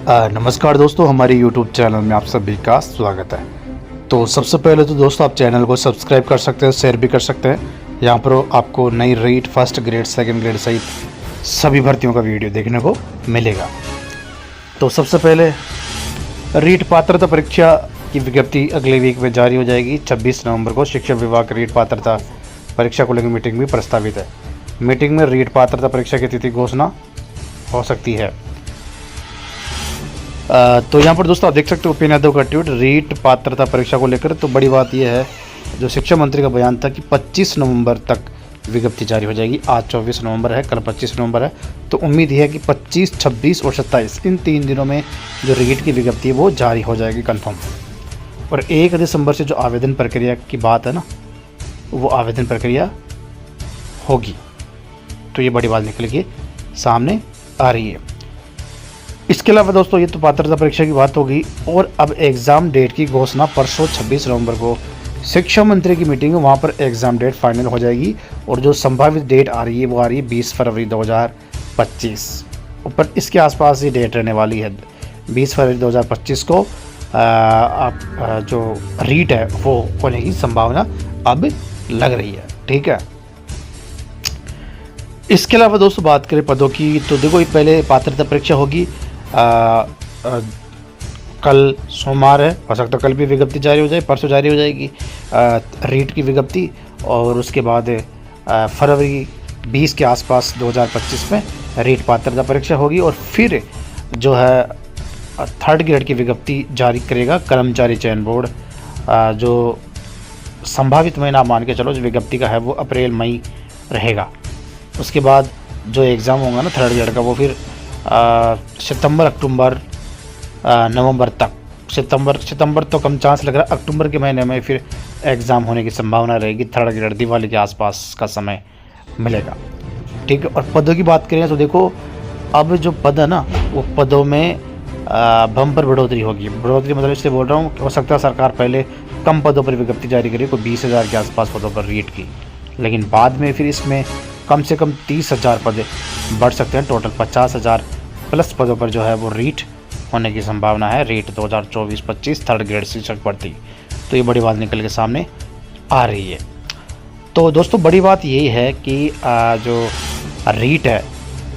नमस्कार दोस्तों, हमारे YouTube चैनल में आप सभी का स्वागत है। तो सबसे पहले तो दोस्तों आप चैनल को सब्सक्राइब कर सकते हैं, शेयर भी कर सकते हैं। यहाँ पर आपको नई REET first grade second grade सहित सभी भर्तियों का वीडियो देखने को मिलेगा। तो सबसे पहले रीट पात्रता परीक्षा की विज्ञप्ति अगले वीक में जारी हो जाएगी। 26 नवंबर को शिक्षा विभाग रीट पात्रता परीक्षा को लेकर मीटिंग भी प्रस्तावित है। मीटिंग में रीट पात्रता परीक्षा की तिथि घोषणा हो सकती है। तो यहाँ पर दोस्तों आप देख सकते हो ओपिनियन यादव का ट्वीट रीट पात्रता परीक्षा को लेकर। तो बड़ी बात यह है, जो शिक्षा मंत्री का बयान था कि 25 नवंबर तक विज्ञप्ति जारी हो जाएगी। आज 24 नवंबर है, कल 25 नवंबर है। तो उम्मीद है कि 25, 26 और 27 इन 3 दिनों में जो रीट की विज्ञप्ति है वो जारी हो जाएगी कन्फर्म। और 1 दिसंबर से जो आवेदन प्रक्रिया की बात है ना, वो आवेदन प्रक्रिया होगी। तो ये बड़ी बात निकल के सामने आ रही है। इसके अलावा दोस्तों ये तो पात्रता परीक्षा की बात होगी। और अब एग्ज़ाम डेट की घोषणा परसों 26 नवंबर को शिक्षा मंत्री की मीटिंग है, वहाँ पर एग्ज़ाम डेट फाइनल हो जाएगी। और जो संभावित डेट आ रही है वो आ रही है 20 फरवरी 2025। ऊपर इसके आसपास ये डेट रहने वाली है। 20 फरवरी 2025 को जो रीट है वो होने की संभावना अब लग रही है। ठीक है। इसके अलावा दोस्तों बात करें पदों की, तो देखो ये पहले पात्रता परीक्षा होगी। कल सोमवार है, हो सकता है कल भी विज्ञप्ति जारी हो जाए, परसों जारी हो जाएगी रीट की विज्ञप्ति। और उसके बाद फरवरी 20 के आसपास 2025 में रीट पात्रता परीक्षा होगी। और फिर जो है 3rd ग्रेड की विज्ञप्ति जारी करेगा कर्मचारी चयन बोर्ड। जो संभावित महीना मान के चलो जो विज्ञप्ति का है वो अप्रैल मई रहेगा। उसके बाद जो एग्ज़ाम होगा ना 3rd ग्रेड का, वो फिर सितंबर अक्टूबर नवंबर तक। सितंबर तो कम चांस लग रहा है, अक्टूबर के महीने में फिर एग्ज़ाम होने की संभावना रहेगी। 3rd ग्रेड दिवाली के आसपास का समय मिलेगा। ठीक है। और पदों की बात करें तो देखो अब जो पद है ना, वो पदों में बम्पर बढ़ोतरी होगी। बढ़ोतरी मतलब इससे बोल रहा हूँ, हो सकता है सरकार पहले कम पदों पर विज्ञप्ति जारी करे, कोई 20,000 के आसपास पदों पर रीट की, लेकिन बाद में फिर इसमें कम से कम 30,000 पद बढ़ सकते हैं। टोटल 50,000 प्लस पदों पर जो है वो रीट होने की संभावना है। रीट 2024-25 3rd ग्रेड शिक्षक भर्ती। तो ये बड़ी बात निकल के सामने आ रही है। तो दोस्तों बड़ी बात यही है कि जो रीट है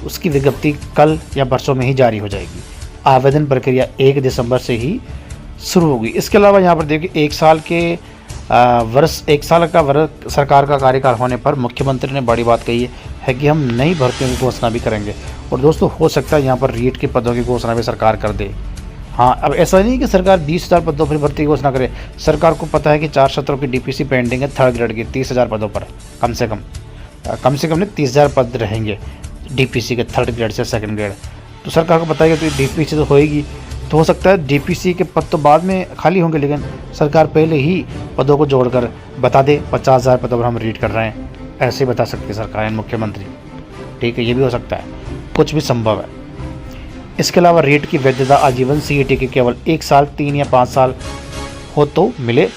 उसकी विज्ञप्ति कल या परसों में ही जारी हो जाएगी। आवेदन प्रक्रिया 1 दिसंबर से ही शुरू होगी। इसके अलावा यहाँ पर देखिए 1 साल का वर्ष सरकार का कार्यकाल होने पर मुख्यमंत्री ने बड़ी बात कही है कि हम नई भर्तियों की घोषणा भी करेंगे। और दोस्तों हो सकता है यहाँ पर रीट के पदों की घोषणा भी सरकार कर दे। हाँ, अब ऐसा नहीं कि सरकार 20,000 पदों पर भर्ती की घोषणा करे। सरकार को पता है कि 4 सत्रों की डीपीसी पेंडिंग है 3rd ग्रेड की 30,000 पदों पर। कम से कम नहीं 30,000 पद रहेंगे डीपीसी के 3rd ग्रेड से 2nd ग्रेड। तो सरकार को पता है कि डीपीसी तो होएगी, तो हो सकता है डीपीसी के पद तो बाद में खाली होंगे, लेकिन सरकार पहले ही पदों को जोड़कर बता दे 50,000 पदों पर हम रीट कर रहे हैं। ऐसे ही बता सकती है सरकार, मुख्यमंत्री। ठीक है, ये भी हो सकता है, कुछ भी संभव है। इसके अलावा रीट की वैधता आजीवन, सीईटी के केवल 1 साल, 3 या 5 साल हो तो मिले